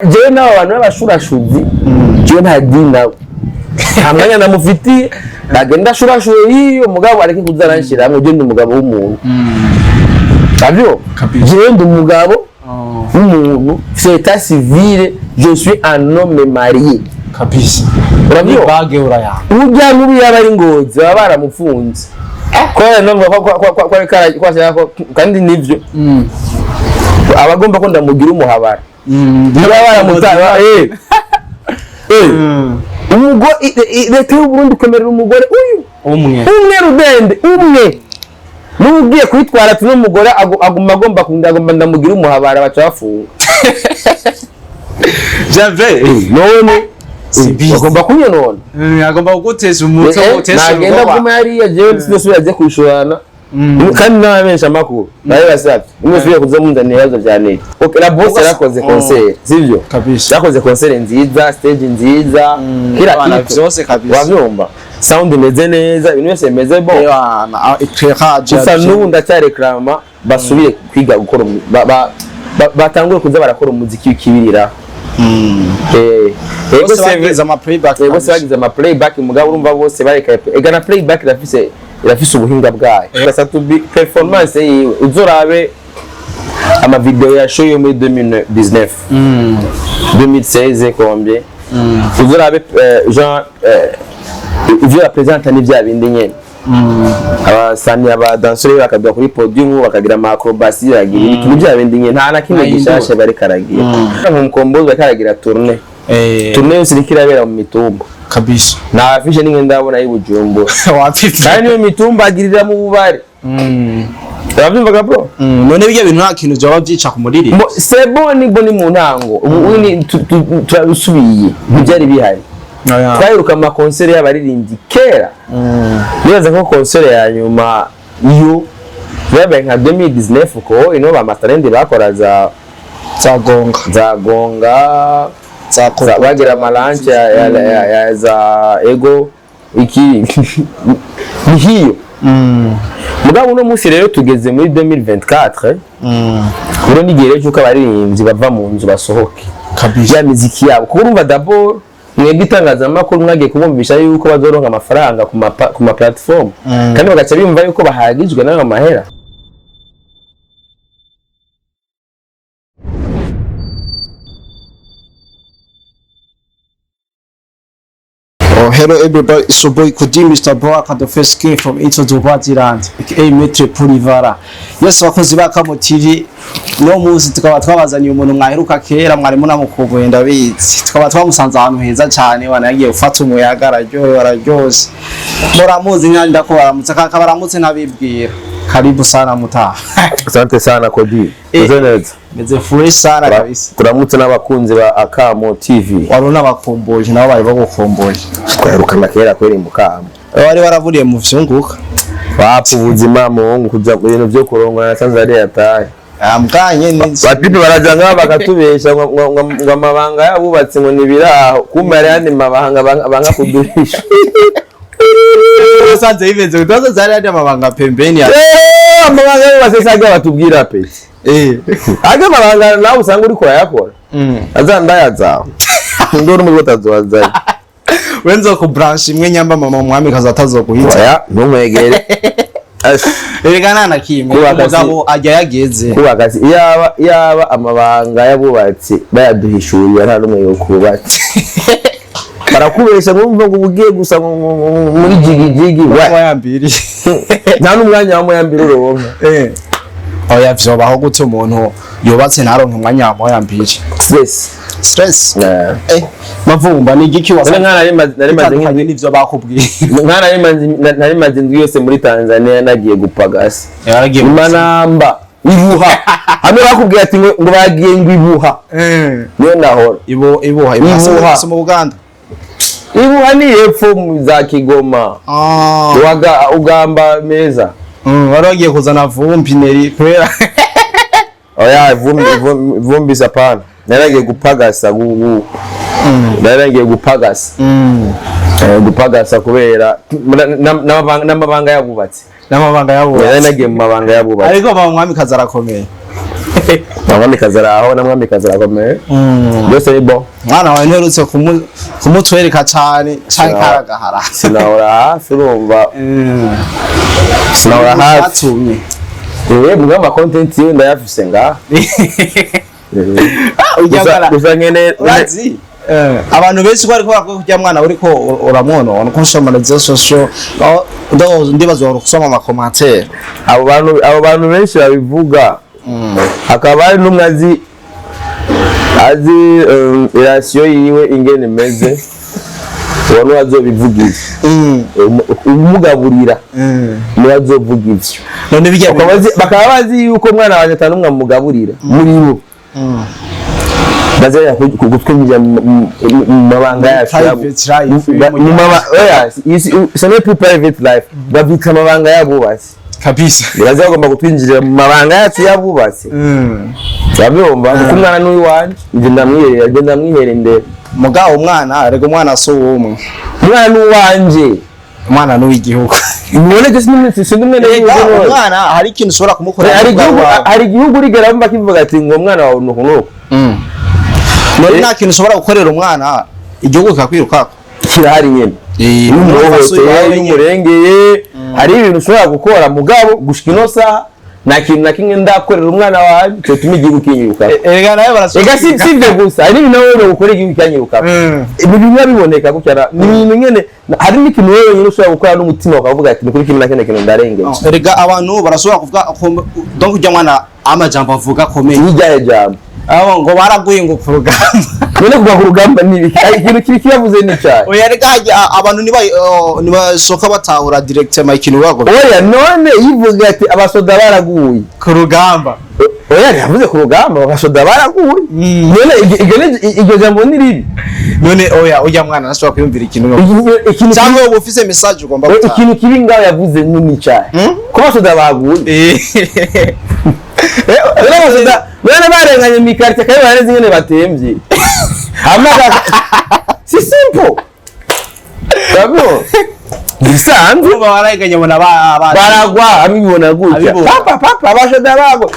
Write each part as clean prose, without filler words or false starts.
jewe nawe abantu b'abashurashuzi jewe nta dina hamanya namufiti bagenda shurashuye hiyo mugabo areke kuzanashira hamwe je ndi umugabo w'umuntu abyo jewe ndi umugabo w'umuntu c'est civil je suis un homme marié kabisa urabyo bage uraya urya n'ubu yaba ari ngozi baba baramufunze kwa none kwa kandi nivyo abagomba ko ndamugira umuhabara ndabara mutaba umugo leta y'u Burundi kwemerera umugore uyu umwe rubende umwe nugiye kwitwara tuno mugore aguma agomba kundagomba ndamugira umuhabara baca bafunga Jave none Simbizi agomba kunyonona agomba kuguteza umutwe gutesha nagenda kuma yari jewe sinose yaje kwishurana kandi n'abensha amakuru nayo basabye umwe kuza munzanira yazo cyane okay la boss yarakoze concert sivyo kabisa yakoze concert nziza stage nziza kila kitu byose kabisa wavyumva sound imeze neza ibintu byose bimeze bo na éclairage gusa n'ubu ndacyareklama basubire kwiga gukora batanguye kuza barakora umuziki w'ikibirira bose bagize ama playback bose bagize ama playback mugabo urumva bose bareka egana playback irafise ubuhinga bwayo gasa to be performance yiwe uzorabe ama video ya show yo muri 2019 2016 combien uzorabe Jean ivyo representa ni bya bindi nyene abasani abadanseri bakabya kuri podium bakagira ama acrobacy bagira ibintu bya bindi nyene nta na kimwe gishashe bari karagira Mkombozi bakaragira tournée yose irikirabera mu mitumba kabisa na afishe ninge ndabona y'Ibujumbu wapfitse kandi iyo mitumba agirira mu bubare urabyumvaga bro none bijya bintu nta kintu byo byica ku muriri c'est bon ni mu ntango ubu ni turasubiye byari bihari twayiruka ama concert y'abaririmbyi kera nibaza ko concert ya nyuma iyo yabaye nka 2019 ko ino ba masterende bakora za gonga bagira amalanche ya za ego iki ni hiyo mugabo no musi rero tugeze muri 2024 buro nigere cyuko abaririmbyi bava mu nzu basohoke kabija muziki yabo kuko urumva d'abord mwebwe itangazamakuru mwagiye kubumvisha yuko bazoronka amafaranga ku ma platform kandi bagaca bimva yuko bahagijwe n'ayo mahera. Hello everybody, it's your boy Kudi Mr. Brock and the first king from Ito Dubaziland aka Metre Pulivara. Yes, wakozi bakamo TV no muzi tukaba twabazaniye umuntu mwaheruka kera mwari munamukubuye ndabizi tukaba twamusanze ahantu heza cyane wanagiye ufata umuyaga araryose muramuzi nyandi ndako baramutse baramutse nabibwira karibu sana mutaha. Asante sana Kodi uzeneza meze fresh sana kabisa kuramutse n'abakunzi ba Akamo TV warona Bakombozi nabo bari bagukomboye twarukana kera kweri Mukamo bari baravuriye mu vyunguka bapfu ubuzima mu kuja ku bintu byo kurongora na Tanzania yataye amkanye nzi batipi baraja ngaba bakatubesha ngo amabanga yabubatse ngo nibiraho kumara yandi mabanga banga kudurisha usanze bimeze utazo zari andi amabanga pembeni ya amabanga y'abasesaga batubwira pe aga mabanga nawe usanga uri kora yakora azandayaza ndoro mu batazowaza wenzo ku branch imwe nyamba mama mwami kaza atazoguhita ya numwegere erigana na kimwe umugabo ajya yageze kubakazi yaba amabanga yabubatse bayaduhishuriye nta numwe yo kubatse barakubesha ngumva ngo ugiye gusa muri jigijigi wayambiri nta numwanya wa moyambiri uronka oya vyobaho gute umuntu yubatse naronke umwanya wa moyambiri stress mavumba ni igiki wasa narimaze n'ivyo bakubwiye narimaze ndwi yose muri Tanzania nagiye gupagasa Manamba ibuha hano bakubwiye ati ngo bagiye ngo ibuha niyo ndahora ibuha mu Buganda ibuha ni hepfo za Kigoma ugamba meza waragiye kuzana vumbi neri kwera oya vumbi sapana naragiye gupagasa naragiye gupagasa kubera n'amabanga yabubatse nagiye mu mabanga yabubatse ariko ba mwami kazarakomeye Namwamikazi araho namwamikazi arakomeye byose ni bon mwana wawe nterutse kumutwereka cyane cyane karagahara sinahora hafi urumva sinahora hafi mugamba content yiwe ndayafise ngaha gusa nkene abantu benshi ko ariko bakujya mwana uriko uramwonona ko nsoma rezo social ndibazo kusoma ama commentaire abo bantu benshi babivuga akaba ari numwe azi relation yiwe ingene meze wano azobivugisha umugaburira ni azovugisha none bijya bakaba bazi yuko mwana wanje atanumwe amugaburira muri bo bazaya kugutwinjira mu mabanga yacu mu mabanga c'est plus private life babika amabanga yabubatse kabisa bazaya gomba gutwinjira mu mabanga yacu yabubatse babyumva kuko umwana n'uyu wanje nje ndamwihere ndebe mugabo umwana arega umwana so umwe umwana n'uwanje umwana n'uw'igihugu none je sinumwe umwana hari ikintu ushobora kumukora hari igihugu rigera bumva kivuga ati ngo umwana wawe nuko none nta kintu ushobora gukorera umwana igihugu kikakwiruka kirahari nyene n'umurengeye hari ibintu ushobora gukora mugabo gushika ino saha nta kintu na kimwe ndakorera umwana wawe cyo tuma igihugu kinyiruka ega nawe barasubira sivyo gusa hari ibintu wewe gukora igihugu kinyiruka ibintu biboneka gucyara ni ibintu nyene hari n'ikintu wewe nyine ushobora gukora n'umutima ukavuga ati kuri kimwe na kintu ndarengeje ega abantu barashobora kuvuga donc ujya mwana amajambo avuga komeye n'ijyaye jambo abo ngo baraguye ngo ku rugamba none kuva ku rugamba ikintu kiyavuze ni cyane oya reka abantu nibasoka batahura directement ikintu bago oya none yivuga ati abasoda baraguye ku rugamba oya yavuze ku rugamba abasoda baraguye none iryo jambo ni ribi none oya ujya mwana nashobora kwiyumvira ikintu cyangwa ubu ufise message ugomba gutanga ikintu kibi ngaho yavuze ni cyane ko abasoda baguye None barenganye mikarite kayo bareze ngene batemvye. Amaga si simple. Babo. Bisanzwe barenganye bona baragwa abibona gutya. Papa abashoda babo.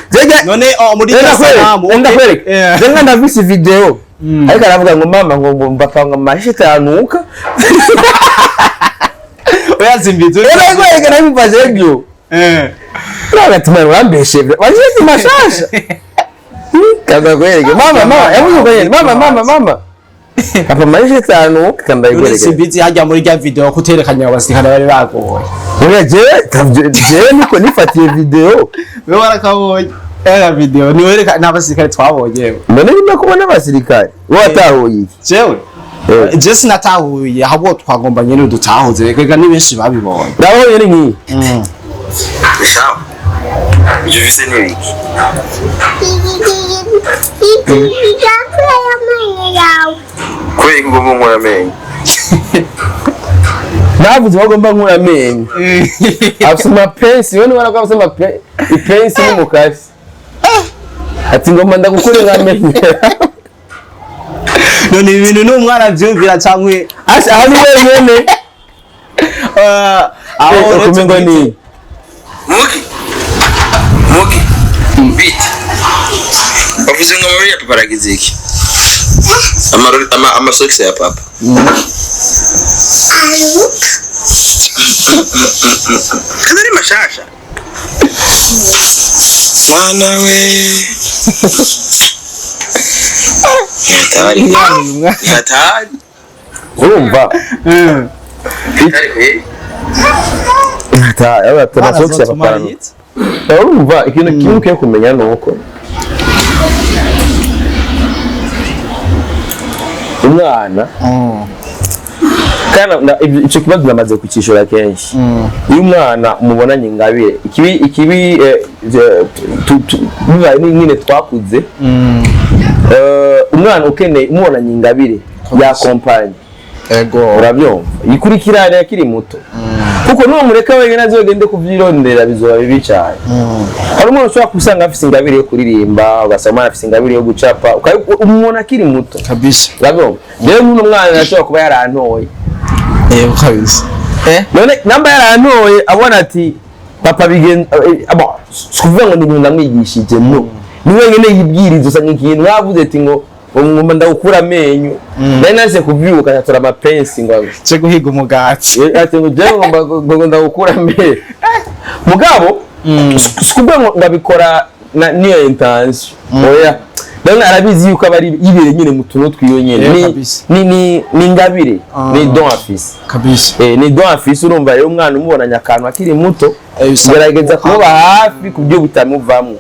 None muri salamu ndakwereka. Zenga ndavise video. Ariko aravuga ngo mama ngo mbapanga mashita anuka. Oya Simbizi. Ela kweka nabivaje byo. Uratumara wambeshe. Wajye mashasha. Kaga kweke mama yavuze kweke mama Papa maisha tanu kanda igoreke Simbizi hajya muri rya video kuterekanya abasirikare bari bagoye oya je niko nifatiye video we warakabonye era video ni wereka n'abasirikare twabonye none nyuma kubona abasirikare watahuye iki jewe je sinatahuye ahubwo twagomba nyene dutahuze reka ni benshi babibonye ndabonye ni nki Je vise ni wiki. Kweli ngomba nkora menye. Navuze bagomba nkora menye. Afuma pensi wone wara kwasema pensi ni mukasi. Ati ngomba ndagukorera menye. None ibintu n'umwana byumvira cyangwe asa hari wenyene. Aho kumengo ni Muki beat bavuze ngo muri papa ragize iki amasokisi ya papa kadari mashasha mwana we yatari urumva aba amasokisi ya papa urumva ikintu kimwe ugiye kumenya nuko umwana kana icyo kibazo namaze kukishura kenshi iyo umwana umubonanye ingabire ikibi nyine twakuze umwana ukeneye umubonanye ingabire ya kompanye ego urabyumva yikurikirana yakiri muto kuko nuwo mureka wenyine azogende kuvyirondera bizoba bibi cyane hari umuntu ushobora kusanga afise ingabire yo kuririmba ugasanga afise ingabire yo gucapa umuntu akiri muto kabisa urabyumva rero n'uno mwana ashobora kuba yarantoye kabisa none namba yarantoye abona ati papa bigenza kuvuga ngo ni ibintu ndamwigishije no ni wenyine yibwiriza usanga ikintu wavuze ati ngo ngomba ndagukura amenyo nari naze kuvyuka natora amapensi ngo cyo guhiga umugati ati ngo je ngomba ndagukura amenyo mugabo sikubwe ngo ndabikora niyo intention oya donc arabizi yuko abari ibere nyine mu tuntu twiyo nyene ni ngabire ni don afise kabisa ni don afise urumva rero umwana umubonanya akantu akiri muto gerageza kuba hafi kubyo butamuvamwe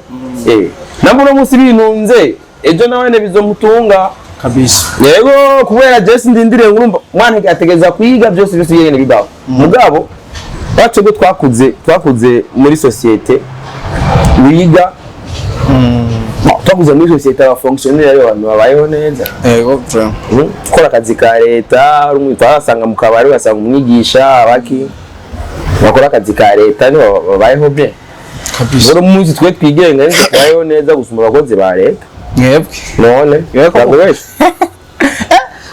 namwe no musi binunze ejo nawe bizomutunga kabisa yego kubera Jesse ndindire urumva mwana yategeza kwiga byose yene bibaho mugabo bacu go twakuze muri societe wiga twakuze muri societe aba fonctionnaire abantu babayeho neza yego kora akazi ka leta urumva twasanga mu kabari basanga umwigisha abaki bakora akazi ka leta ni babayeho bien kabisa rero muzi twe twigenga neza bayeho neza gusumba abakozi ba leta mwebwe none yego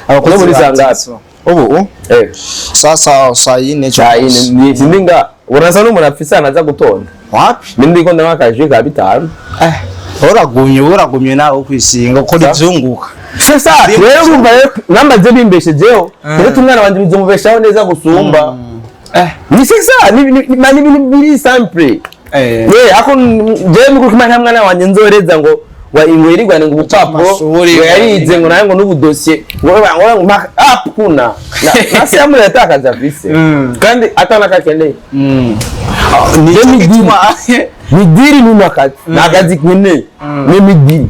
abakozi muri sangaso ubu sasa sayine ni sindinga urasa n'umurafisa naza gutonda wapi ndi ko ndabakaje ka bitanu uragumye nawe kwisinga ko rizunguka sasa rero urumva namaze bimbeshe jeho rero tumwana wanje bizomubeshaho neza gusumba ni sasa ni biri simple ako je mu kumana mwana wanje nzoreza ngo wa ingwirirwa ngo ubupapuro yarize ngo nayo ngo n'ubudosiye ngo kuna nasi amwe yatakaza vise kandi atana kakeneye ni midiri n'umakati nagazi kweneye ni midiri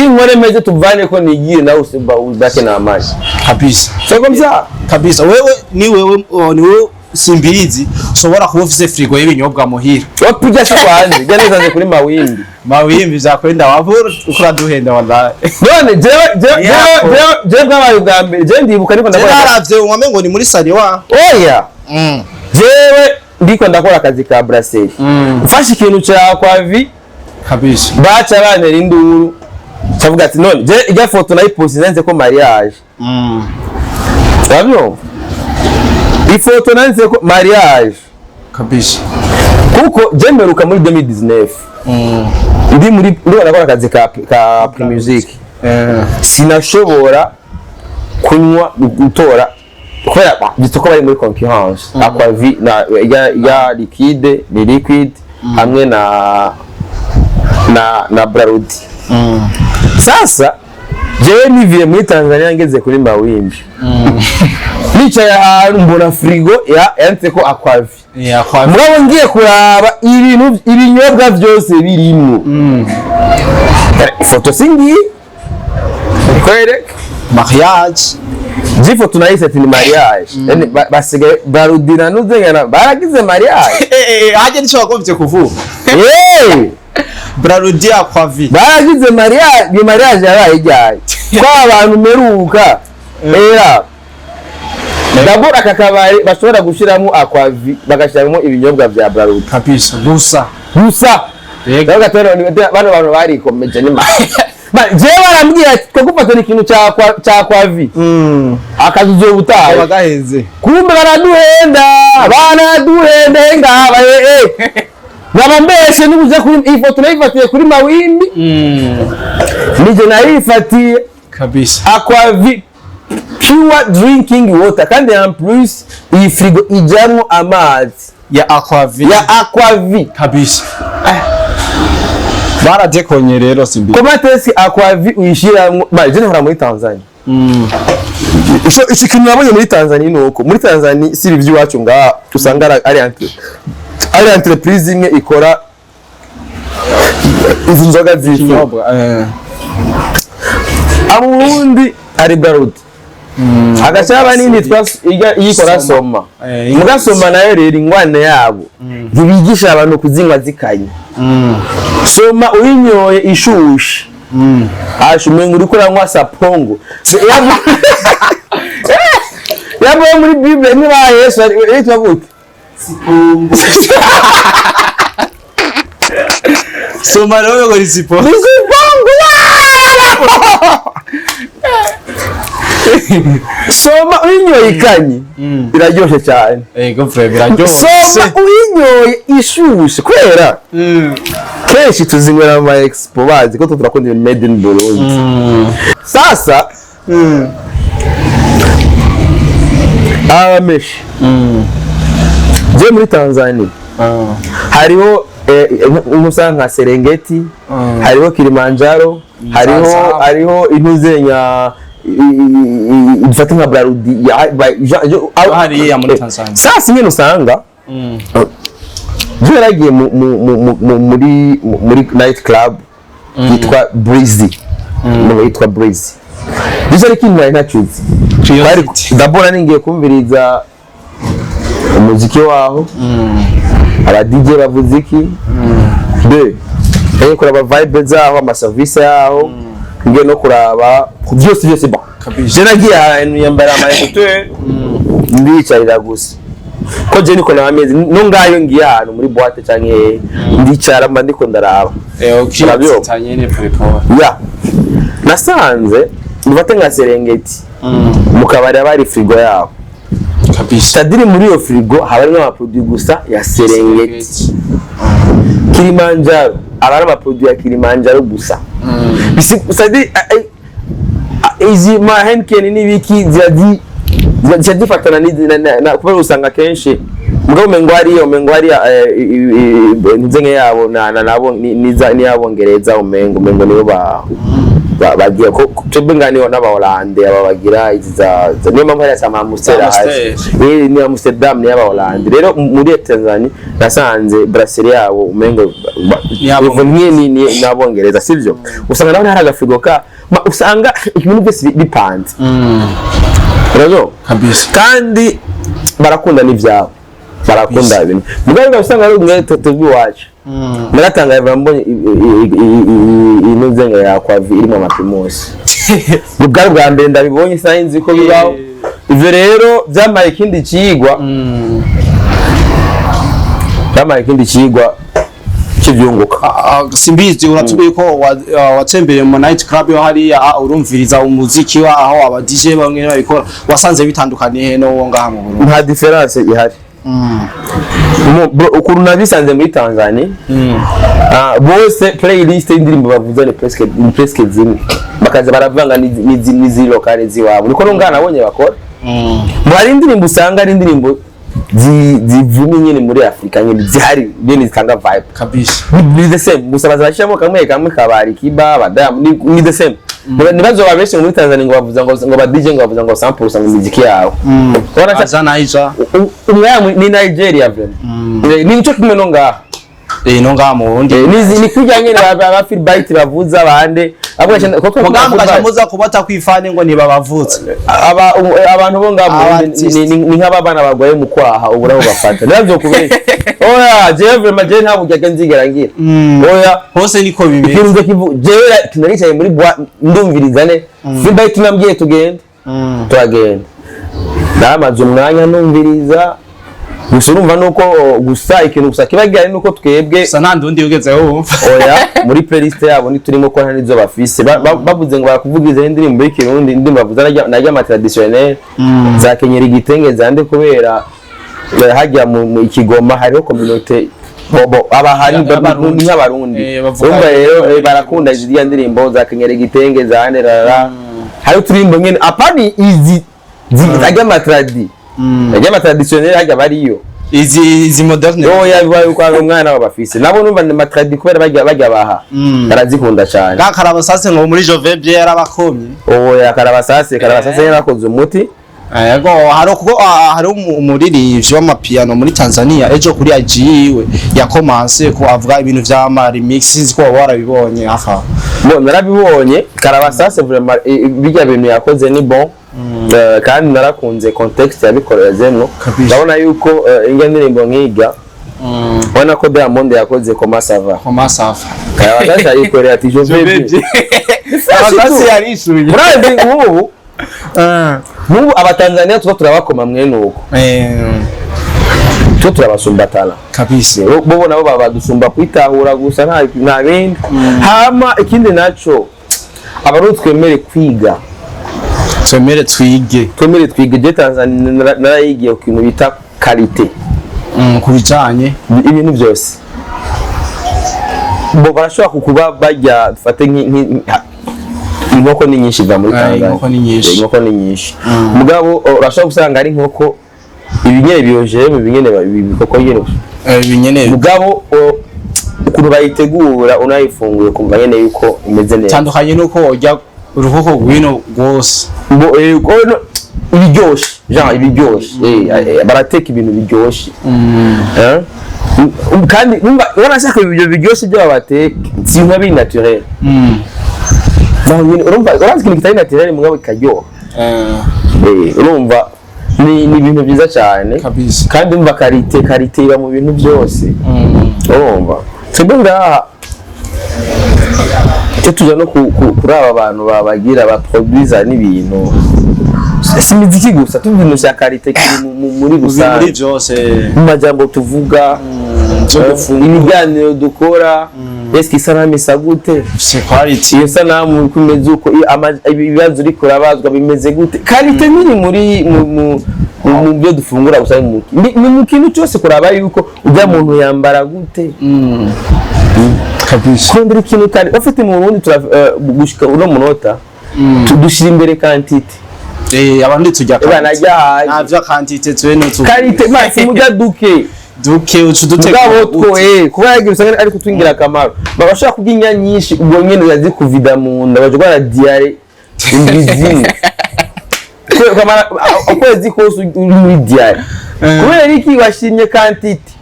ngore meze tuvane ko nigiye nawe usimba udake na amaji kabisa soko msa kabisa wewe ni Simbizi ushobora kuba ufise frigo y'ibinyobwa muhira wapija shwanze geneza kuri mawimbi zakwenda wavura ukuraduhenda wallahi none je bwabaye bwa mbere je ndibuka niko ndakora naravye umwame ngo ni muri sali wa oya jewe ndiko ndakora akazi ka brasserie ufashe ikintu cya kwavi kabisa baca banera induru cavuga ati none je ijya foto nayipost nanze ko mariage sabyo ifoto nanze ko mariage kabisa kuko je mperuka muri 2019 ndi nakora akazi ka pre-music sinashobora kunywa gutora kubera bitoko bari muri concurrence akwavi na ya liquide ni liquid hamwe na brarudi sasa je niviye muri Tanzania ngeze kuri mawimbi nicaye ahantu mbona frigo yanditse ko akwavi murabo ngiye kuraba ibinyobwa byose birimo foto singi korek mariage jifoto nahise ati ni mariage basigaye barudina n'uzengana baragize mariage haje nico wagombye kuvuga brarudi akwavi baragize mariage ni mariage yabaye ijyaye kwa abantu meruka ndabura akakabari bashobora gushiramo akwavi bagashiramo ibinyobwa bya brarudi kabisa gusa rego gatero ni bano bantu barikomeje ni je barambwiye ati twagufata ikintu cya kwavi akazuzo butaye bagaheze kumbe baraduhenda ngaba nabambeshe nibuze kuri ifoto nayifatiye kuri mawimbi nije nayifatiye kabisa akwavi pure drinking water kandi en plus iyi frigo ijamwo amazi ya aquavi kabisa baradekonye rero Simbizi koma tesi aquavi uyishiramwo baje nkora muri Tanzania ico kintu nabonye muri Tanzania nuko muri Tanzania si bivyo wacu nga usanga ari entreprise imwe ikora izi nzoga z'inyobwa abundi ari brarudi agacaba nini yikora soma mugasoma nayo rero ingwane yabo ntibigisha abantu kuzinywa zikanye soma uyinyoye ishushe ashumenga uri kuranywa sapongo yabo muri bible ni ba Yesu yitwa gute soma rero ngo sipongo soma uyinyoye ikanye iraryoshe cyane ego frère biraryoshe soma uyinyoye ishushe kwera kenshi tuzinywera ama expo bazi ko turakunda made in Burundi. Sasa ameshi je muri Tanzania hariho umusa nka Serengeti, hariho Kilimanjaro, hariho intuzenya dufata nka Brarudi hariya muri Tanzania. Sasa nyine usanga jeragiye muri night club yitwa Breezy, yitwa Breezy. Dizo ikintu ntacuzi bari ndabona ningiye kumviriza umuziki waho aba DJ bavuze iki de kuraba vibe zaho ama service yaho ngiye no kuraba byose ba je nagiye ahantu yambara ama écouteur ndicarira gusa ko je niko nameze no ngayo ngiye ahantu muri boîte canke ndicara mba ndiko ndaraba ukitanye ne prepare ya nasanze ndufate nka Serengeti mu kabari abari frigo yaho kabisa tadiri muri iyo frigo habari n'ama produit gusa ya Serengeti. Kilimanjaro abari ama produit ya Kilimanjaro gusa bisi sadi izi ma Henken n'ibiki zadi fatana na kubera usanga kenshi mugabo mengo ari nzenge yabo nabo ni abongereza umengo nibo bagiye ko tubingani n'aba Hollande ababagira iza niyo mpamvu ya sama Amsterdam ni Amsterdam ni aba Hollande. Rero muri Tanzania nasanze brasserie yabo umengo ni n'abongereza sivyo usanga naho hari agafigo ka usanga ibintu byose bipanze rero kabisa kandi barakunda n'ivyabo barakunda ibintu mugabo usanga ari umwe tubi wacu naratanga mbonye intuzenga yakwavi irimo amaprimus ubwo bwa mbere ndabibonye sinzi ko bibaho ivyo rero byamaye ikindi cigwa kivyunguka. Simbizi uratubiye ko watsembere mu night club yo hariya urumviriza umuziki wa aho aba DJ bamwe babikora wasanze bitandukaniye no ngaha mu Burundi? Nta difference ihari. Ukuntu nabisanze muri Tanzania bose playlist y'indirimbo bavuza ni presque zimwe bakaza baravanga n'izi lokale ziwabo niko no ngana nabonye bakora muri indirimbo usanga ari indirimbo zivumi nyine muri Afrika nyine zihari nyine zitanga vibe kabisa ni the same gusa bazashamo kamwe kabari kiba badam ni the same nibazo babeshe muri Tanzania ngo bavuza ngo ba DJ ngo bavuza ngo 100% muziki yawo ora azana iza umwe ni Nigeria vile ni nico kimwe no ngaha no ngaha mu Burundi ni kujyanye ba feel bite bavuza bande ko muza kubata kwifane ngo ntibabavutse abantu bo ngaha ni nk'abana bagwaye mu kwaha uburaho bafata navyo kubera oya jewe maje ntabwo jya nzigera ngira oya hose niko bimeze kirunze kivu jewe tunaricaye muri ndumvirizane feel bite nambwiye tugende turagenda namaze umwanya numviriza gusa urumva nuko gusa ikintu gusa kibagira nuko twebwe gusa nta ndundi ugezeho oya muri playlist yabo ni turimo ko nta nizo bafise bavuze ngo barakuvugiza indirimbo y'ikirundi indirimbo bavuza najya ama traditionnel za kenyera igitenge zande kubera hajya mu Ikigoma hariho community bobo abahari nk'abarundi urumva rero barakunda izi ndirimbo za kenyera igitenge zande rara hari turimbo nyene apani izi zajya ama traditionnel hajya bariyo izi moderne oya bibaye kwa umwana wabafise nabo numva ni matradi kubera bajya baha barazikunda cyane karabasase ngo muri Jovebye yarabakomye oya karabasase yarakoze umuti yego hari umuririmbyi w'amapiano muri Tanzania ejo kuri agiwe yakomanse ko avuga ibintu vya remix sinzi ko warabibonye afa narabibonye karabasase vraiment bijya bintu yakoze ni bon kandi narakunze context yabikorezemo ndabona yuko inga ndirimbo nkiga wana ko Diamond yakoze koma sava karabasase yikorera ati Jovebye karabasase yarishuye murazi ubu abatanzania tuba turabakoma mwene uko cyo turabasumba tala kabisa bo nabo babadusumba kwitahura gusa nta bindi hama ikindi naco abarundi twemere kwiga twemere twige je Tanzania narayigiye ikintu bita qualité kubijanye ibintu byose bo barashobora kukuba bajya dufate inkoko ni nyinshi va muri Tanzania inkoko ni nyinshi mugabo urashobora gusanga ari inkoko ibinyene biyoje mu binyene bikoko nyene ibinyene mugabo ukuntu bayitegura unayifunguye kumva nyene yuko imeze neza tandukanye nuko urya uruhoko rwino rwose ibiryoshe genre ibiryoshe barateka ibintu biryoshe kandi urashaka ibyo biryoshe byo bateka si nka biri naturel urumva urazi ikintu kitari naturel mugabo kikaryoha urumva ni ibintu byiza cyane kandi umva karite iba mu bintu byose urumva twebwe ngaha tuza no kuri aba bantu babagira baproduza n'ibintu simiziki gusa tubintu cya karite muri rusange muri byose mu majambo tuvuga ibiganiro dukora eski sanamu isa gute quality iyo sanamu kumeze uko ibibazo uri kurabazwa bimeze gute karite nini muri mu byo dufungura gusa ni mu kintu cyose kuraba yuko ujya muntu yambara gute kabisa kondera ikintu kandi bafite mu Burundi gushika uno munota tudushira imbere quantity abandi tujya kanajya navyo quantity twe no tu karite masi mujya duke ucudute kuba yagira usanga ariko twingira akamaro babashaka kuginya nyinshi ubwo nyene yazi kuvida mu nda baje gwa diare indizini kamara akwezi kose uri diare kubera iki washimye quantity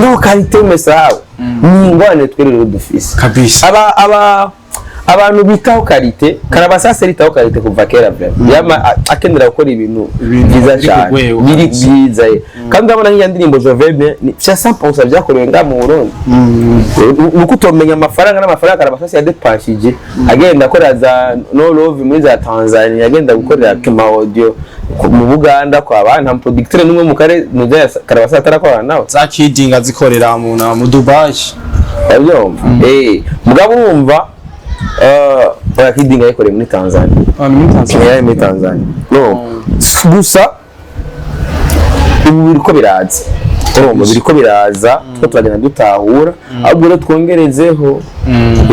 no karite umesahawe ni ingwane twerero dufise kabisa abantu bitaho karite karabasase ritaho karite kuva kera vraiment yama akendera gukora ibintu byiza cyane biri byiza kandi abana nk'iya ndirimbo Jovebe ni 100% byakorewe nga mu Burundi uko utomenya amafaranga n'amafaranga karabasase yadepashije agenda akora za no love muri za Tanzania agenda gukorera kema audio mu Buganda kwa abantu producteur n'umwe mu kare nuza karabasase atarakora nawe za kidinga zikorera mu Dubai abyumva mugabo urumva kidinga yakoreye muri Tanzania muri Tanzania no gusa ubu biriko biraza urumva biriko biraza two turagenda dutahura ahubwo rero twongerezeho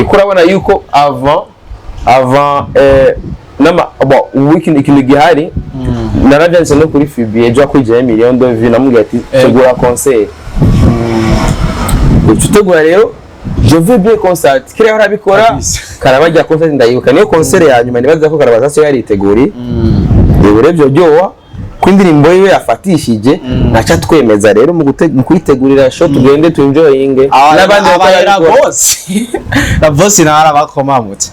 iko urabona yuko avant ikintu gihari naravyanse no kuri Fibi ejo akwijeye million de vues namubwiye ati tegura concert utegura rero je veux bien concert kire harabikora karabajya concert ndayibuka niyo concert ya nyuma nibaza ko karabasase yariteguri rero byo byowa kwindirimbo yiwe yafatishije naca twemeza rero mu kwitegurira show tugende tu enjoying n'abandi bakora la boss nara bakomamutse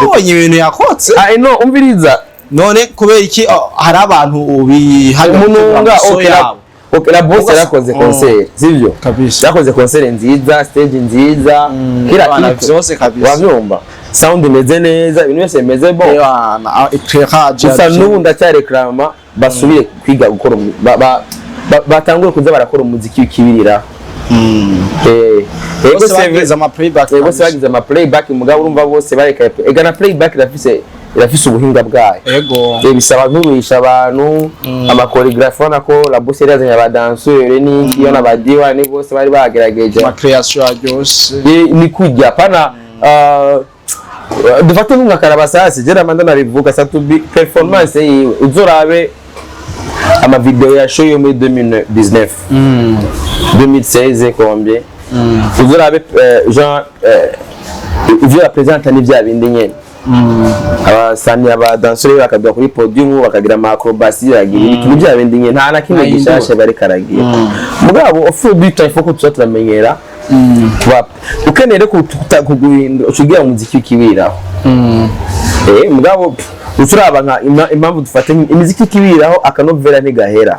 wabonye ibintu yakotse no umviriza none kubera iki hari abantu bihamununga okay la boss yarakoze concert sivyo kabisa yakoze concert nziza stage nziza kila kitu byose kabisa wavyumva sound imeze neza ibintu byose bimeze bo gusa n'ubu ndacyareklama basubire kwiga gukora batanguye kuza barakora umuziki w'ikibirira bose bagize ama playback mugabo urumva bose bareka egana playback irafise ubuhinga bwayo bisaba nturisha abantu ama choreographe nako la bosse yazanye aba danseurs n'iki yona badiwa ni bose bari bagerageje ama création yose ni kujya pana dufate nka karabasase jera manda narivuga satubi performance yiwe uzorabe ama video ya show yo muri 2019 2016 combien uzorabe genre ivyo la présente ni vya bindi nyene abasani aba danseurs bakabya kuri podium bakagira ama acrobacy yagira ibintu bya bindi nyene nta na kimwe gishashe bari karagira mugabo ofu bita ifoko tuzaturamenyera ukeneye ko kuguhindura ucugira umuziki ukibiraho mugabo uturaba nka impamvu dufate imiziki kibiraho akanovera ntigahera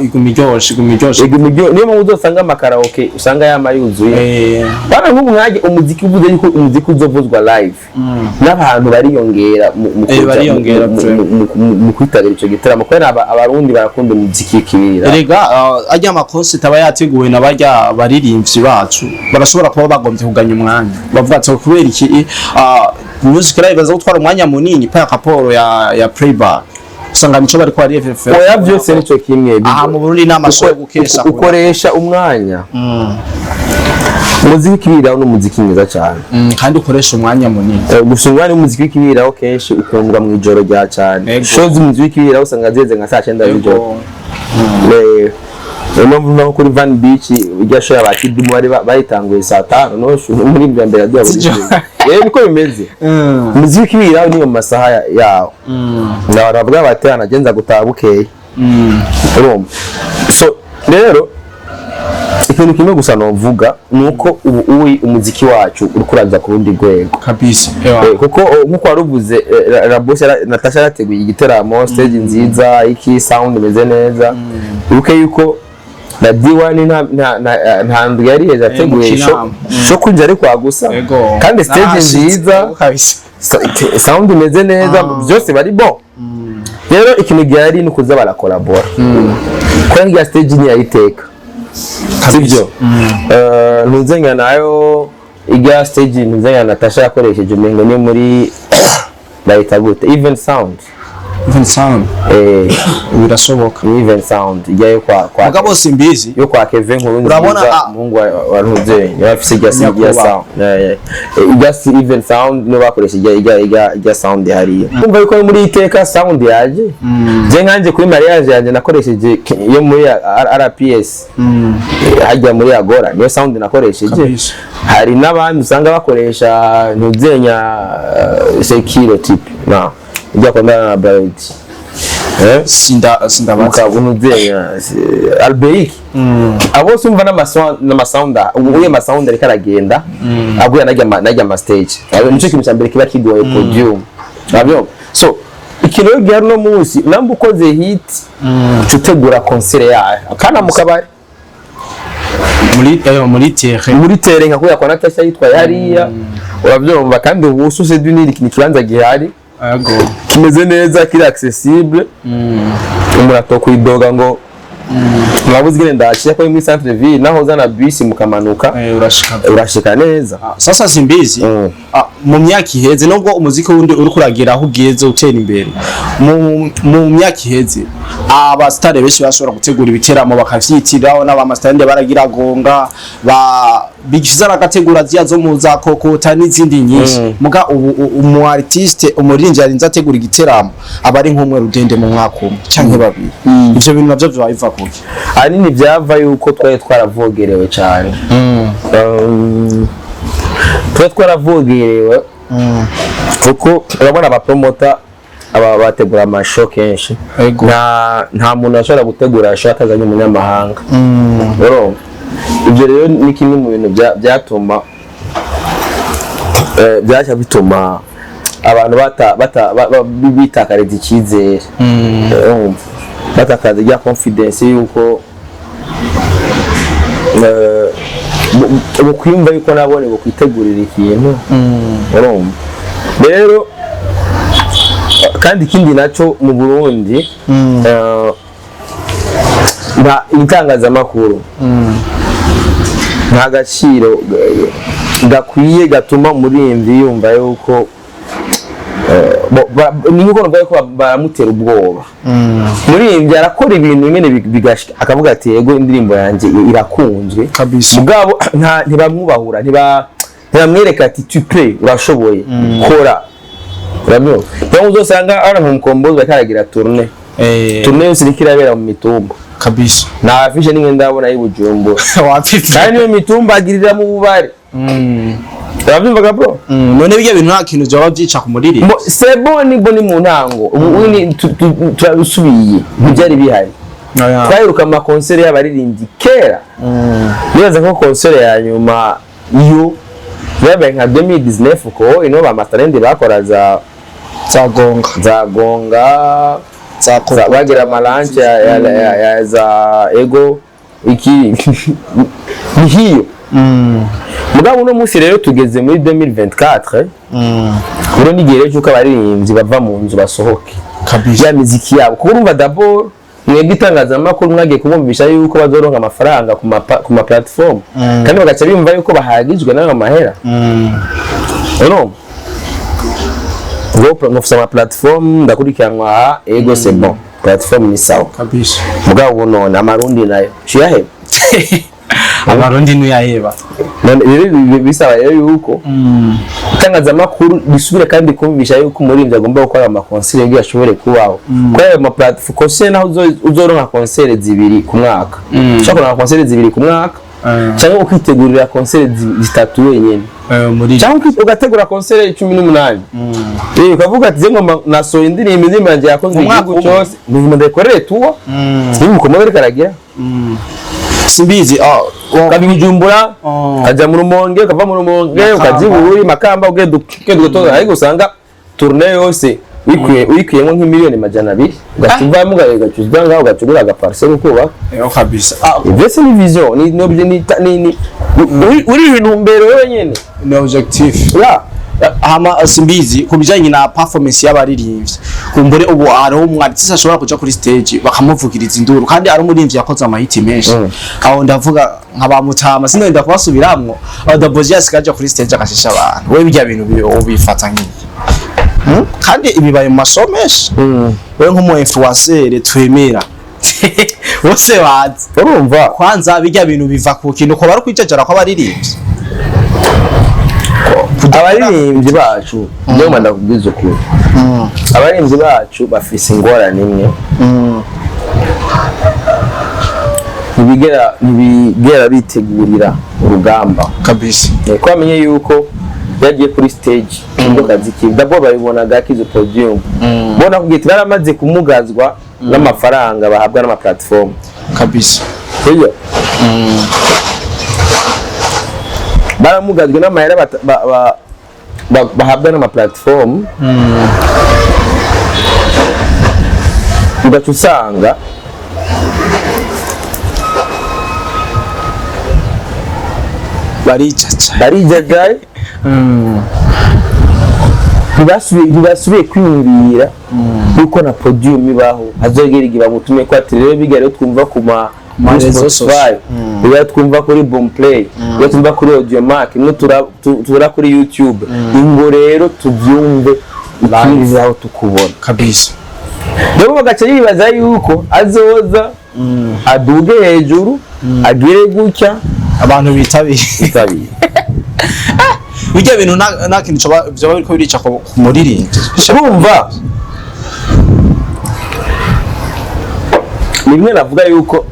igumiryoshe niyo mpamvu uzosanga amakaraoke usanga yama yuzuye bana nk'ubu nkajye umuziki uvuze yuko umuziki uzovuzwa live n'abantu bariyongera mu kwitabira icyo gitaramo kubera abarundi barakunda umuziki kibira erega ajya amakosi taba yateguwe n'abajya baririmbyi bacu barashobora kuba bagombye kuganya umwanya bavuga ati kubera iki music live baza gutwara umwanya munini pa raporo ya playback usanga nico bari kwa RFF oya byose nico kimwe aha mu Burundi n'amasho gukesha ukoresha umwanya umuziki w'ikibiraho n'umuziki mwiza cyane kandi ukoresha umwanya munini gusa umwanya w'umuziki w'ikibiraho kenshi ukundwa mu ijoro rya cyane shows umuziki w'ikibiraho usanga zeze nka saa 9 y'ijoro no kuri Van Beach ujya shoya bakidimu bari bayitanguye saa 5 no muri mbere ya buri niko bimeze umuziki w'ikibiraho ni mu masaha yawo baravuga bati anagenza gutaha bukeye urumva so rero ikintu kimwe gusa novuga nuko ubu umuziki wacu uri kuraza ku rundi rwego kabisa kuko nkuko waruvuze Rabose Natasha yateguye igiteramo stage nziza iki sound imeze neza uruke yuko na D1 nta ndwi yari yateguye sho kunja ari kwa gusa kandi stage nziza sound imeze neza byose bari bon rero ikintu gihari ni kuza barakolabora kwa ngiya stage ni yayiteka sibyo ntuzenya nayo iga stage ntuzenya Natasha yakoresheje umengo ni muri bayita gute even sound birasoboka even sound ijyayo kwa mugabo Simbizi yo kwa Kevin Nkurunziza urabona mungu wa ntuzenya yafise ijya sound ijya even sound no bakoresha ijya sound hariya kumva yuko muri iteka sound yaje je nkanje kuri mariage yanjye nakoresheje yo muri RPS hajya muri Agora niyo sound nakoresheje hari n'abandi usanga bakoresha ntuzenya sekiro type na ijya kwandana na Bright sinda ntuzenya Albeik abo sumva n'amasound ubuye amasound ari karagenda aguye najya ma stage nico kintu cyambere kiba kigoye podium abyo so ikintu gihari no munsi namba ukoze hit tutegura concert yawe kana mukabari muri terre nka kuya kwa Natasha yitwa hariya urabyumva kandi ubususe duniri kibanza gihari kimeze neza kiri accessible umurato kwidoga ngo mwabuze gene ndaciye ko muri centre ville naho zana bus mukamanuka urashika neza sasa Simbizi mu myaka iheze nubwo umuziki wundi uri kuragira aho ugeze utera imbere mu myaka iheze aba star benshi bashobora gutegura ibiteramo bakavyitiraho n'abamastande baragira gonga bigishiza bagategura ziya zo mu za kokota n'izindi nyinshi muga umu artiste umurinzi arinza ategura igiteramo abari nk'umwe rudende mu mwaka umwe canke babiri ivyo bintu navyo biva kuki ahanini byava yuko twari twaravogerewe cyane twaravugirewe kuko urabona abapromota aba bategura amashow kenshi nta muntu ashobora gutegura show atazanye umunyamahanga ibyo rero ni kimwe mu bintu byatuma byashya bituma abantu bitakariza icyizere batakaza ya confidence yuko ukwimva yuko nabone bukwitegurira ikintu rero kandi ikindi naco mu Burundi nta itangazamakuru nta gaciro gakwiye gatuma umuririmbyi yumva yuko niko navuga ko baramutera ubwoba umuririmbyi arakora ibintu nyene bigashika akavuga ati yego indirimbo yanjye irakunzwe mugabo ntibamwubahura ntibamwereka ati tu peux urashoboye kora urabyo ntabwo uzosanga ara mu Mkombozi bakaragira tourner yose irikirabera mu mitumba kabisa na afishe nimwe ndabona y'Ibujumbura kandi iyo mitumba agirira mu bubare urabyumvaga bro none bijya bintu nta kintu byo byica ku muriri c'est bon ni mu ntango ubu ni turasubiye byari bihari twayiruka ama concert y'abaririmbyi kera nibaza ko concert ya nyuma iyo yabaye nka 2019 ko ino ba masterende bakora za gonga bagira amalanche ya za ego iki ni hiyo mugabo no musi rero tugeze muri 2024 buro nigere cyuko abaririmbyi bava mu nzu basohoke kabisa muziki yabo kuko urumva d'abord mwebwe itangazamakuru mwagiye kubumvisha yuko bazoronka amafaranga ku ma platform kandi bagaca bimva yuko bahagijwe n'ayo mahera ngo ngofisa ama platform ndakurikiranwa ego c'est bon platform ni sawa kabisa mugabo none amarundi nayo ciyahe abarundi nuyaheba none bisaba rero yuko tangaza makuru bisubire kandi kumvisha yuko umurinzi agomba gukora ama concert ngiye ashobore kubaho kwa ama platform concert naho uzoronka concert zibiri ku mwaka ushaka concert zibiri ku mwaka cyangwa ukitegurira concert zitatu wenyene muri cyangwa ugategura concert 18 ukavuga ati ngo nasohoye indirimbo yanjye yakozwe igihugu cyose ndimo ndekorere tuwo ni Mkombozi karagira Simbizi kabijumbura aja mu Rumonge ukava mu Rumonge ukaziburi Makamba ugenda gutoza ariko usanga tournée yose wikuyemo nk'imiliyoni majana 2 ugativamo ugacuzwa ngaho ugacugura agaparcelle kuba kabisa ivese ni vision ni uri intumbero wenyene ni objectif hama Simbizi kubijanye na performance y'abaririmbyi kumbure ubu ariho umwanditsi ashobora kuja kuri stage bakamuvugiriza induru kandi ari umuririmbyi yakoze amahiti menshi aho ndavuga nk'abamutama sinenda kubasubiramwo adabozi yasikaje kuri stage akashisha abantu we bijya bintu ubifata nk'iyi kandi ibibaye mu masomesha we nk'umu influencer twemera bose bazi urumva kwanza bijya bintu biva ku kintu ko bari kwijajara ko abaririmbyi abaririmbyi bacu niyo manda kubwiza ukuri abaririmbyi bacu bafise ingorane imwe ntibigera bitegurira urugamba kabisa ko bamenye yuko yagiye kuri stage indoka ziki dabo bayibonaga kizo podium bona kugita baramaze kumugazwa n'amafaranga bahabwa n'ama platform kabisa iyo baramugazwe n'amahera bahabwa n'ama platform ugaca usanga barijajaye ntibasubiye kwiyumvira yuko na podium ibaho hazogera igihe bamutume ko ati rero bigare twumva ku Spotify biga twumva kuri Boomplay biga twumva kuri Audiomack no tura kuri YouTube ingo rero tuvyumve live aho tukubona kabisa rero bagaca yibaza yuko azoza aduge hejuru agire gutya abantu bitabiye bijya bintu nakintu byo bariko birica ku muririmbyi urumva nimwe navuga yuko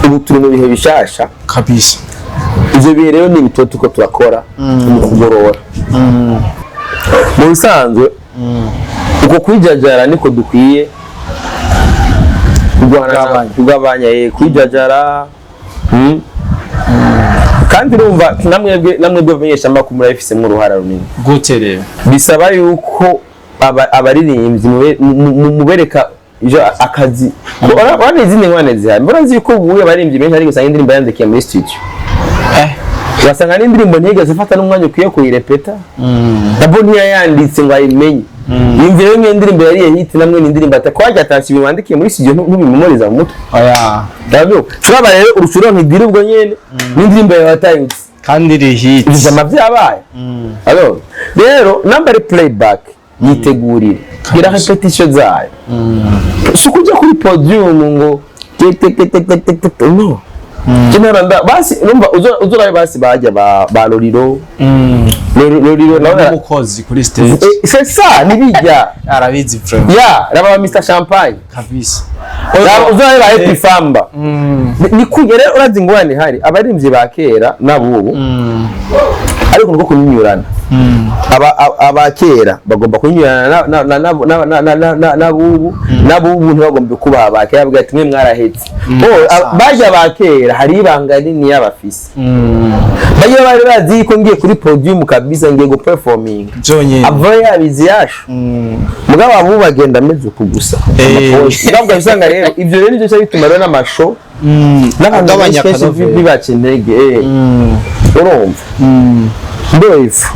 ubu turi mu bihe bishasha kabisa ivyo bihe rero ni bitoto ko turakora mu kugorora mu bisanzwe uko kwijajara niko dukwiye kugabanya kwijajara kandi urumva namwe bamenyesha amakuru murayifise mu ruhara runini gute rero bisaba yuko abaririmbyi mubereka akazi wana izindi ngwane zihari mbona nzi yuko ubuye abaririmbyi benshi ari gusanga indirimbo yandikiye muri studio basanga n'indirimbo ntigeze ifata n'umwanya ukwiye kuyirepeta nabo ntiyayanditse ngo ayimenye yumvire yo indirimbo yari hit namwe n'indirimbo atakwaje atansi bimandikiye muri studio ntubimemoriza mu mutwe ndabyo turaba rero urushuro ntidira ubwo nyene n'indirimbo yatayutse kandi iri hit bizama byabaye alors rero number playback yitegurira gira repetition zayo sukuja kuri podium ngo no kinaranda basi numva uzora basi baje ba loriro naona umukozi kuri stage c'est ça nibijya arabizi frame raba Mr Champagne kabisa uzora ba Happy Famba ni kugere urazi ngwane hari abarimvye bakera nabubu ariko nuko kunyurana abakera bagomba kunyurana nabubu ntibagombe kuba abakera bwa ati mwe mwarahetse baje abakera hari ibanga nini y'abafisi baje bari bazi ko ngiye kuri podium kabisa ngiye go performing byonyine ava yabizi yasho mugabo abu bagenda meze kugusa ntabwo bisanga rero ivyo rero nicyo bituma rero n'amasho n'abagabanya akazi bibacenege urumva ndoifu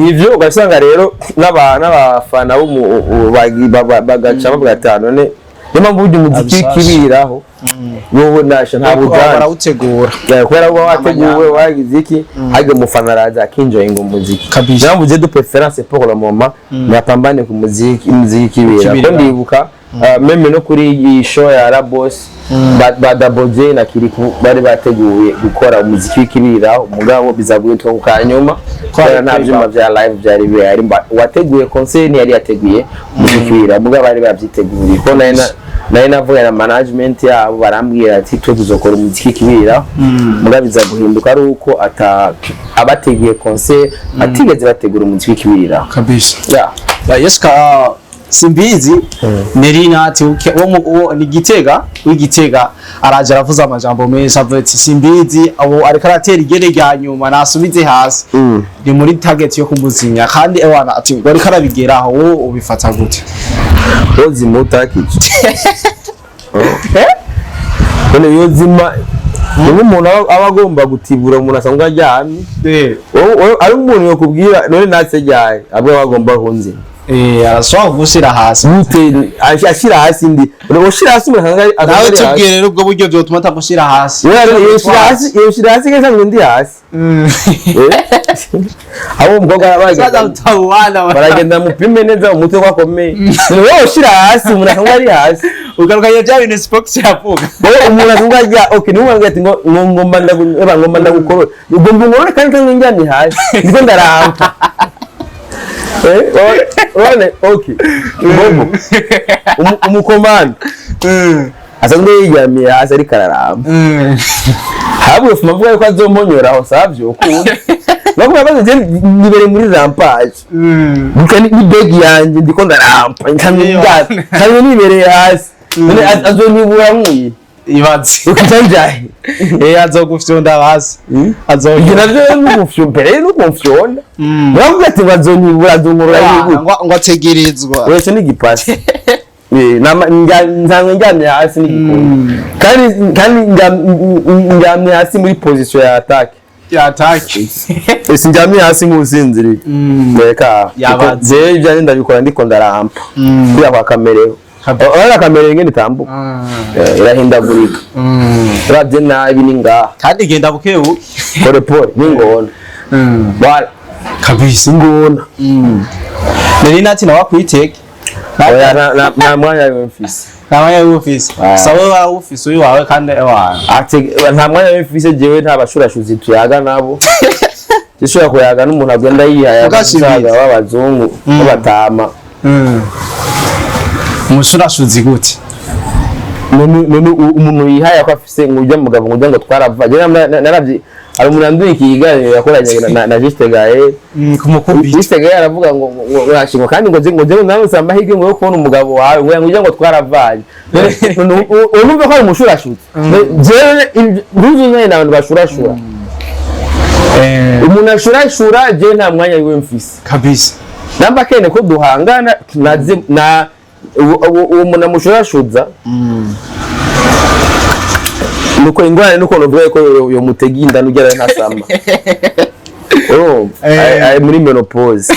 nivyo ugasanga rero n'abafana bo bagaca bavuga ati none niyo mpamvu ujya umuziki kibiraho wowe nasha nta budani barawutegura kubera ko wateguwe wagize iki hage umufana araza akinjoyinga umuziki kabisa naho je de préférence pour le moment napambane ku muziki kibera ko ndibuka meme no kuri iyi show ya Rabos badaboje na Kiriku bari bateguye gukora umuziki w'ikibira umugabo bizaguye two kanyuma kubera nta byuma bya live byari bihari wateguye concert yari yateguye umuziki w'ikibira mugabo bari babyiteguye ko naye navuye na management yabo barambwira ati twe tuzokora umuziki w'ikibira mugabo bizaguhinduka ari uko abateguye concert atigeze bategura umuziki w'ikibira kabisa yeah Simbizi Nelly Nat ni Gitega araje aravuza amajambo menshi avuga ati Simbizi abo ariko aratera igere rya nyuma nasubize hasi ni muri target yo kumuzinya kandi ewana ati ngo ariko arabigeraho wowe ubifata gute ozima utakije kone yozima umuntu abagomba gutibura umuntu asanga ajyamye ari umuntu yo kubwira none natse jyaye abwe bagomba hunze arashobora gushira hasi ashira hasi ndi ushira hasi umuntu nawe tubwire rero ubwo buryo byo tuma tagushira hasi yoshira hasi kesa ndi hasi abo umukobwa baragenda mupime neza umutwe kwakomeye wowe ushira hasi umuntu asanga ari hasi ugaruka bya bintu spox yavuga umuntu asanga ajya okay niwe ati ngo ngomba ndagukora ubwo mbona kandi njyanye hasi ndiko ndarampa okay bobo umukomanda asanzwe yiyamiye hasi ari kararamba habwe fuma vuga ko azomponyora aho savyo ukunda bakuma baze nibere muri rampage bukani ibegi yanje ndiko ndarampa nkamye nibere hasi none azonibura mwi ibaze ukitanjaye azogufyonda hasi azogina byo n'ugufyo mbere n'ugufyonda bavuga ati bazonibura azongorora ngo ategerezwa wese n'igipasi nzamwe njyamye hasi n'igikoni kandi njyamye hasi muri position ya attack ese njyamye hasi nk'usinziriye reka je ibyo ndabikora ndiko ndarampa kuya kwa kamereho Ora kamera ingene tambuka irahindagurika radye nabi ninga kandi genda bukebu pole ningona bala kabisa ingona Nelly Nat na wakwiteke na mwanya w'office sawe wa office uyu wawe kandi ewa nta mwanya w'office jewe nta bashurashuzi tuyaga nabo gishobora kuyaga n'umuntu agenda yihaya abasaga b'abazungu babatama umushurashuzi gute none umuntu yihaya ko afise ngujya mugabo ngujya ngo twaravaje naravye ari umuntu anduye ikiganiro yakoranye na Juste Gaye kumukubita Juste Gaye aravuga ngo urashingwa kandi ngo nawe usamba hige ngo kubona umugabo wawe ngo ngujya ngo twaravaje urumva ko ari umushurashuzi jewe nduzu naye n'abantu bashurashura umuntu ashurashura je nta mwanya wiwe mfise kabisa namba kene ko duhangana na uwo muntu amushurashuza nuko ingwane nuko novuye ko yo muteginda nugera ntasamba ay muri menopause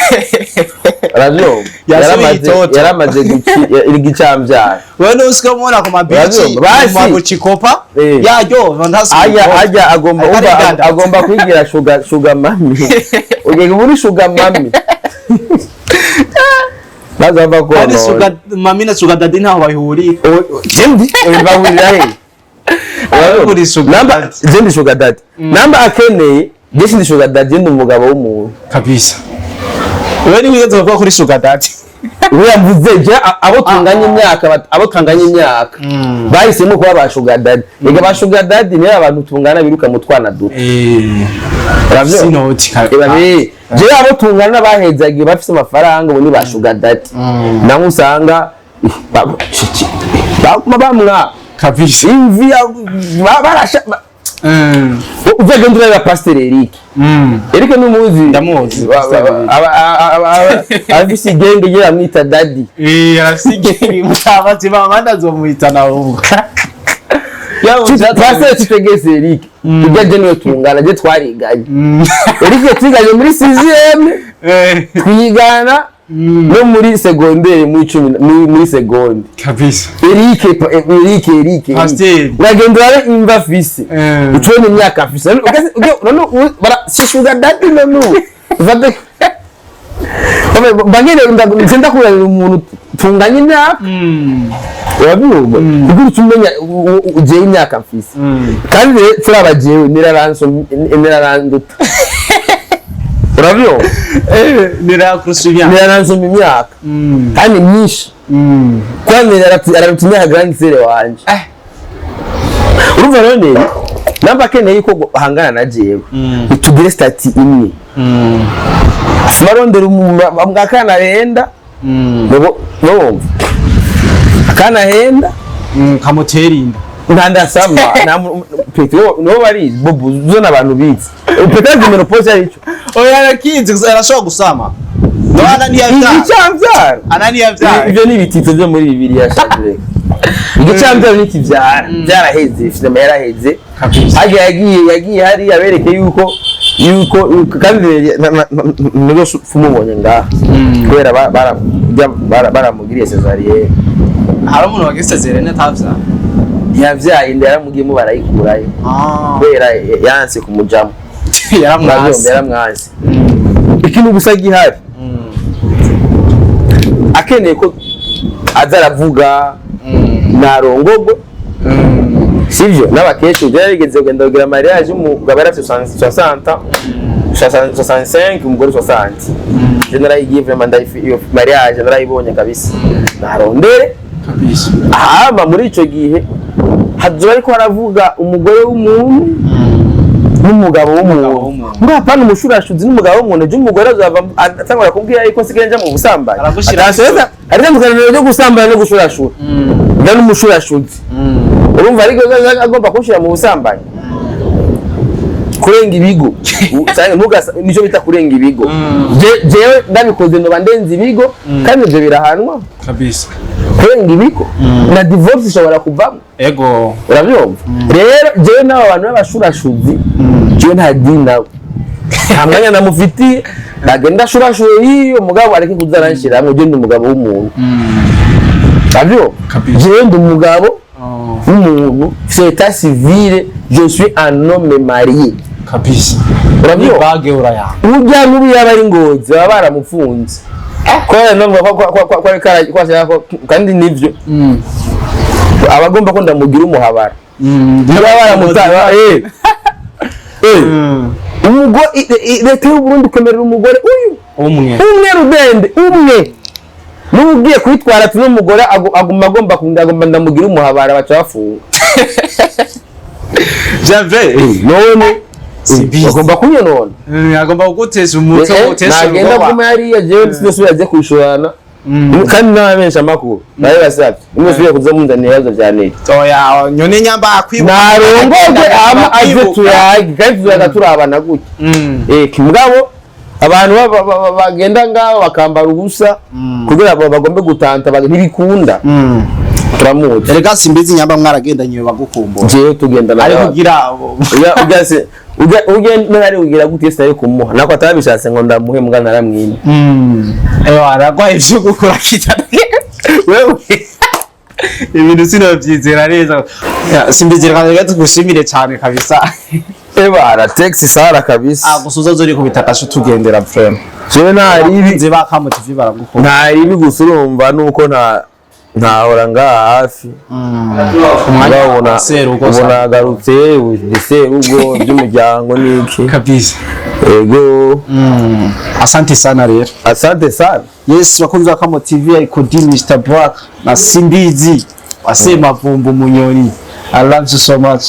radio yaramaze igicambyara wene usika mubona ku mabici mu chikopa yaryo ajya agomba kwigira sugar mami ugenge muri sugar mami baza bako ari sugar mami na sugar daddy ntaho bahuri jendi bahurira he ari sugar namba jendi sugar daddy namba akeneye jendi sugar daddy ndi umugabo w'umuntu kabisa wene wigezo kwa kuri sugar daddy uyavuze je abo tunganye imyaka bahisemo kuba ba sugar daddy ega ba sugar daddy ni abantu tungana biruka mu twana duto ravyo sinoti kabe je abo tungana bahezagiye bafise amafaranga ubu ni ba sugar daddy namwe usanga bamwa kabisa ivya barasha uvege ndura ya Pastor Eric Eric numuzi ndamuzi abisi genge ye amwita daddy arasige mutabazi bamanda zomuita nawo Pastor Titegese Eric tujye niwe tungana je twariganye Eric twiganye muri 6e twigana no muri secondaire muri seconde kabisa Eric Pasteur uragendera imva fisi utubona imyaka fisi none barashishuga dadi none uvate bagene ndagenda kurarira umuntu tunganye imyaka wabyumva kuko tumenya uje imyaka fisi kandi turabajewe niraranduta urabyo niraranzoma imyaka kandi myinshi kandi ararutumya grand sere wanje urumva none namba keneye ko hangana na jewe utugire stati imwe simarondera umwakana henda no akana henda kamuterinda ndandasamba petro no bari bobu zona abantu bitse petro zimero pose aricho oya arakinze arashobora gusama no icyambyara ananiyavyara ibyo ni bitito byo muri Bibiliya shabire icyambyara n'ikivyara byaraheze filime yaraheze yagiye hari abereke yuko kandi nigo fumubonye ngaha kubera baramugiriye cesarienne hari umuntu wagize cesarienne atavya yavyaye inda yaramugiyemo barayikurayo kubera yanse kumujamo yaramwanse ikintu gusa gihari akeneye ko azaravuga narongogo sivyo n'abakecuru byarigeze kugenda kugira mariage umugabo yarafite 60 65 umugore 60 general igiye vraiment iyo mariage narayibonye kabisa narondere kabisa ahama muri ico gihe hazo ariko aravuga umugore w'umuntu n'umugabo w'umuntu ngo hapana umushurashuzi n'umugabo w'umuntu je umugore azava atangura kumbwira yuko sigenje mu busambanye arashaka ari mu kaniro cyo gusambana no gushurashura ndano umushurashuzi urumva ariko agomba kushira mu busambanye kurenga ibigo cyane nico bita kurenga ibigo jewe ndabikoze no bandenze ibigo kandi ivyo birahanwa kabisa kurenga ibigo na divorce ishobora kuvamo ego urabyumva rero jewe n'abo bantu b'abashurashuzi jewe nta dini nawe nta mwanya namufitiye nagenda shurashuye iyo mugabo areke kuzaranshira hamwe je ndi umugabo w'umuntu urabyumva jewe ndi umugabo w'umuntu c'est civil je suis un homme marié kabisa urabyumva bage uraya urya n'ubu yaba ari ngozi baba baramufunze kwa none kwa kandi nivyo abagomba ko ndamugira umuhabara baba baramutara umugore leta y'u Burundi kwemerera umugore uyu umwe rudende umwe n'ugiye kwitwara tuno mugore agomba ndamugira umuhabara bacafunga Jave none Simbizi agomba kunyonona agomba kuguteza umuco utesha nagenda kuma yari jewe sinasubira aje kwishorana kandi n'abensha makuru nayo basabye umusubire kuza munzanira yazo cyane oya nyone nyamba akwibuka narongoge ama aje tuyagi kandi tuyaga turabana gutya kimugabo abantu bagenda ngaho bakambara ubusa kugira bagombe gutanta ntibikunda turamuzi erega Simbizi nyamba mwaragendanye bagukumbura jewe tugendana ari kugira ugase ugenda nari ugira gute sitaye kumuha nako atabishatse ngo ndamuhe mugana naramwine aragwa ivyo gukora kitane wewe ibintu sinavyizera neza Simbizi reka tugushimire cyane kabisa ara taxi sara kabisa gusuza zori kubitakasho tugendera frame jewe nari ibi bakamo TV baragukunda nari bigusurumva nuko ntahora ngaha hafi ubona agarutse urugo by'umuryango n'iki kabisa ego asante sana rero asante sana yes bakunze bakamo TV ariko di Mr Black na Simbizi wasema vumbu munyoni I love you so much.